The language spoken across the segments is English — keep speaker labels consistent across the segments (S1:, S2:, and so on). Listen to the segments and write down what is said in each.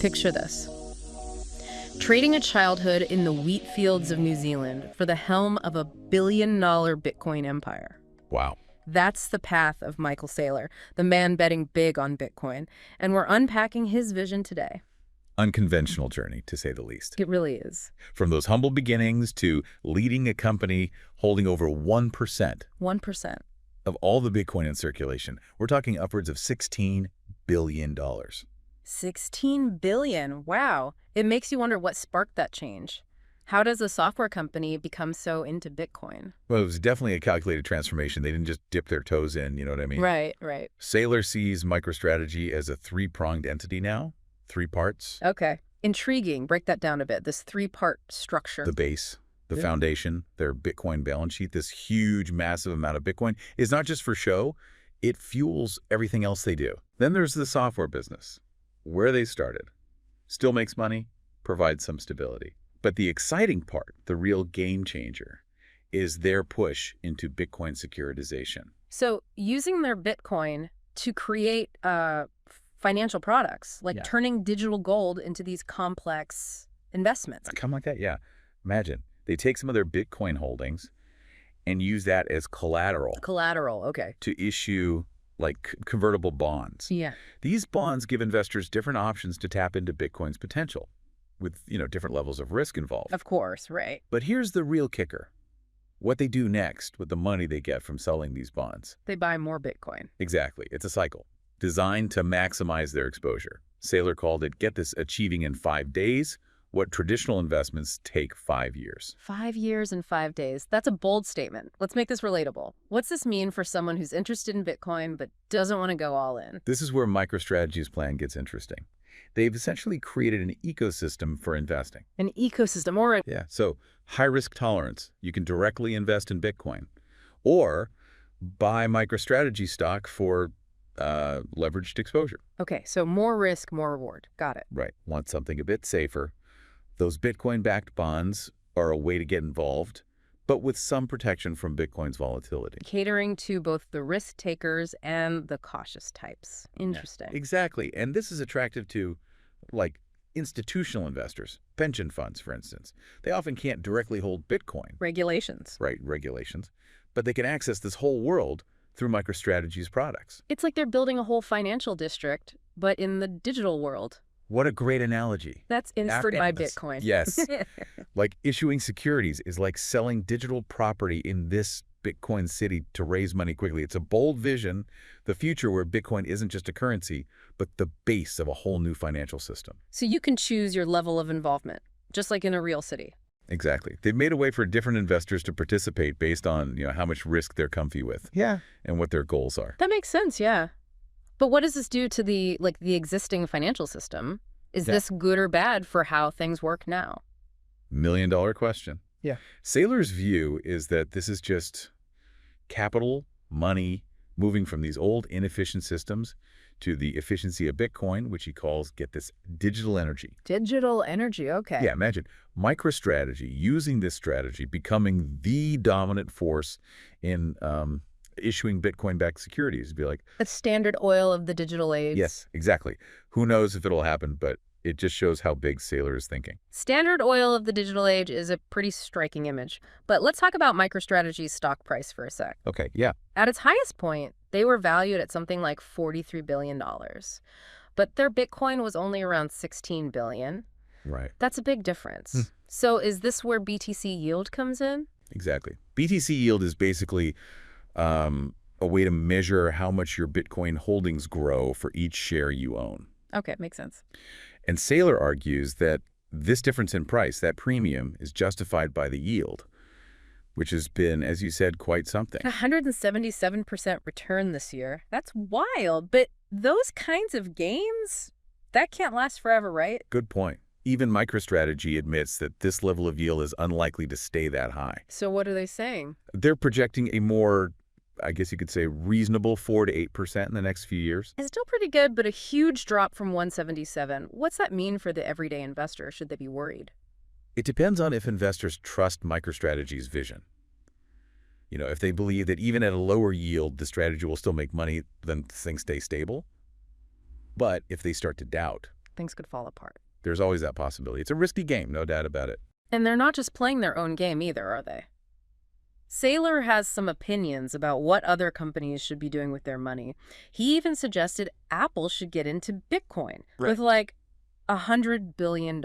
S1: Picture this. Trading a childhood in the wheat fields of New Zealand for the helm of a billion-dollar Bitcoin empire.
S2: Wow.
S1: That's the path of Michael Saylor, the man betting big on Bitcoin, and we're unpacking his vision today.
S2: Unconventional journey, to say the least.
S1: It really is.
S2: From those humble beginnings to leading a company holding over 1%
S1: 1%.
S2: of all the Bitcoin in circulation. We're talking upwards of $16 billion.
S1: 16 billion. Wow. It makes you wonder what sparked that change. How does a software company become so into Bitcoin?
S2: Well, it was definitely a calculated transformation. They didn't just dip their toes in, you know what I mean?
S1: Right.
S2: Saylor sees MicroStrategy as a three-pronged entity now, 3 parts.
S1: Okay. Intriguing. Break that down a bit. This 3-part structure.
S2: The base, the
S1: Yeah.
S2: foundation, their Bitcoin balance sheet, this huge, massive amount of Bitcoin is not just for show. It fuels everything else they do. Then there's the software business, where they started. Still makes money, provides some stability. But the exciting part, the real game changer, is their push into Bitcoin securitization.
S1: So using their Bitcoin to create financial products, like turning digital gold into these complex investments.
S2: Come like that, yeah. Imagine, they take some of their Bitcoin holdings and use that as collateral.
S1: Collateral, okay.
S2: To issue like convertible bonds.
S1: Yeah.
S2: These bonds give investors different options to tap into Bitcoin's potential with, different levels of risk involved.
S1: Of course, right.
S2: But here's the real kicker. What they do next with the money they get from selling these bonds.
S1: They buy more Bitcoin.
S2: Exactly. It's a cycle designed to maximize their exposure. Saylor called it, get this, achieving in 5 days what traditional investments take 5 years.
S1: 5 years and 5 days. That's a bold statement. Let's make this relatable. What's this mean for someone who's interested in Bitcoin but doesn't want to go all in?
S2: This is where MicroStrategy's plan gets interesting. They've essentially created an ecosystem for investing.
S1: An ecosystem, or a...
S2: Yeah, so high risk tolerance. You can directly invest in Bitcoin or buy MicroStrategy stock for leveraged exposure.
S1: Okay, so more risk, more reward. Got it.
S2: Right. Want something a bit safer. Those Bitcoin-backed bonds are a way to get involved, but with some protection from Bitcoin's volatility.
S1: Catering to both the risk takers and the cautious types. Interesting.
S2: Yeah, exactly. And this is attractive to, like, institutional investors, pension funds, for instance. They often can't directly hold Bitcoin.
S1: Regulations.
S2: Right, regulations. But they can access this whole world through MicroStrategy's products.
S1: It's like they're building a whole financial district, but in the digital world.
S2: What a great analogy.
S1: That's inspired by Bitcoin.
S2: Yes. Like issuing securities is like selling digital property in this Bitcoin city to raise money quickly. It's a bold vision, the future where Bitcoin isn't just a currency, but the base of a whole new financial system.
S1: So you can choose your level of involvement, just like in a real city.
S2: Exactly. They've made a way for different investors to participate based on, how much risk they're comfy with. Yeah. And what their goals are.
S1: That makes sense, yeah. But what does this do to the existing financial system? Is this good or bad for how things work now?
S2: $1 million question.
S1: Yeah.
S2: Saylor's view is that this is just capital, money, moving from these old inefficient systems to the efficiency of Bitcoin, which he calls, get this, digital energy.
S1: Digital energy, okay.
S2: Yeah, imagine MicroStrategy using this strategy, becoming the dominant force in issuing Bitcoin-backed securities. It'd be like
S1: the Standard Oil of the digital age.
S2: Yes, exactly. Who knows if it'll happen, but it just shows how big Saylor is thinking.
S1: Standard Oil of the digital age is a pretty striking image. But let's talk about MicroStrategy's stock price for a sec.
S2: Okay, yeah.
S1: At its highest point, they were valued at something like $43 billion. But their Bitcoin was only around $16 billion.
S2: Right.
S1: That's a big difference. So is this where BTC yield comes in?
S2: Exactly. BTC yield is basically a way to measure how much your Bitcoin holdings grow for each share you own.
S1: Okay, makes sense.
S2: And Saylor argues that this difference in price, that premium, is justified by the yield, which has been, as you said, quite something.
S1: 177% return this year. That's wild. But those kinds of gains, that can't last forever, right?
S2: Good point. Even MicroStrategy admits that this level of yield is unlikely to stay that high.
S1: So what are they saying?
S2: They're projecting a more, I guess you could say, reasonable 4 to 8% in the next few years.
S1: It's still pretty good, but a huge drop from 177. What's that mean for the everyday investor? Should they be worried?
S2: It depends on if investors trust MicroStrategy's vision. If they believe that even at a lower yield, the strategy will still make money, then things stay stable. But if they start to doubt,
S1: things could fall apart.
S2: There's always that possibility. It's a risky game, no doubt about it.
S1: And they're not just playing their own game either, are they? Saylor has some opinions about what other companies should be doing with their money. He even suggested Apple should get into Bitcoin with like $100 billion.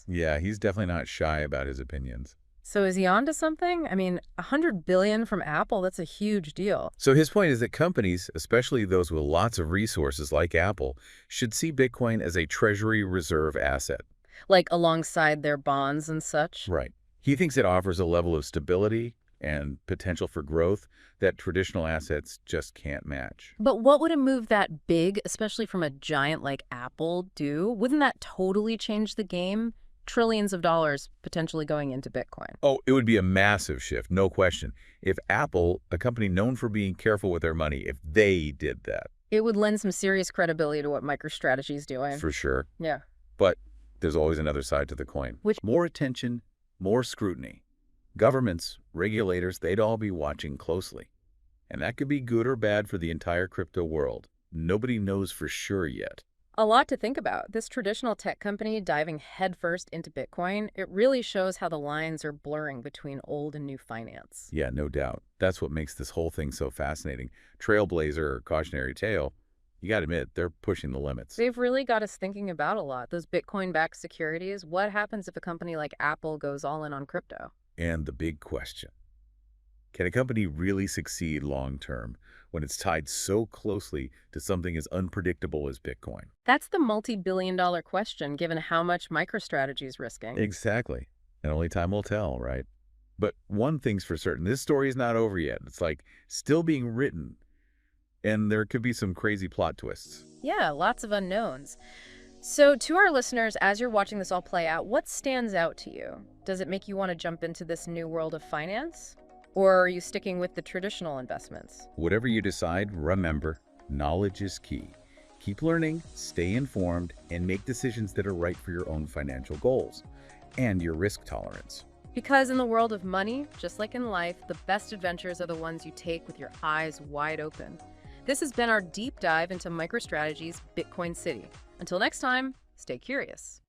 S2: Yeah, he's definitely not shy about his opinions.
S1: So is he onto something? I mean, $100 billion from Apple, that's a huge deal.
S2: So his point is that companies, especially those with lots of resources like Apple, should see Bitcoin as a treasury reserve asset.
S1: Like alongside their bonds and such?
S2: Right. He thinks it offers a level of stability and potential for growth that traditional assets just can't match.
S1: But what would a move that big, especially from a giant like Apple, do? Wouldn't that totally change the game? Trillions of dollars potentially going into Bitcoin.
S2: Oh, it would be a massive shift, no question. If Apple, a company known for being careful with their money, if they did that.
S1: It would lend some serious credibility to what MicroStrategy is doing.
S2: For sure.
S1: Yeah.
S2: But there's always another side to the coin. More attention, more scrutiny. Governments, regulators, they'd all be watching closely. And that could be good or bad for the entire crypto world. Nobody knows for sure yet.
S1: A lot to think about. This traditional tech company diving headfirst into Bitcoin, it really shows how the lines are blurring between old and new finance.
S2: Yeah, no doubt. That's what makes this whole thing so fascinating. Trailblazer or cautionary tale, you got to admit, they're pushing the limits.
S1: They've really got us thinking about a lot. Those Bitcoin-backed securities, what happens if a company like Apple goes all in on crypto?
S2: And the big question, can a company really succeed long-term when it's tied so closely to something as unpredictable as Bitcoin?
S1: That's the multi-billion-dollar question, given how much MicroStrategy is risking.
S2: Exactly. And only time will tell, right? But one thing's for certain, this story is not over yet. It's like still being written, and there could be some crazy plot twists.
S1: Yeah, lots of unknowns. So to our listeners, as you're watching this all play out, what stands out to you? Does it make you want to jump into this new world of finance? Or are you sticking with the traditional investments?
S2: Whatever you decide, remember, knowledge is key. Keep learning, stay informed, and make decisions that are right for your own financial goals and your risk tolerance.
S1: Because in the world of money, just like in life, the best adventures are the ones you take with your eyes wide open. This has been our deep dive into MicroStrategy's Bitcoin City. Until next time, stay curious.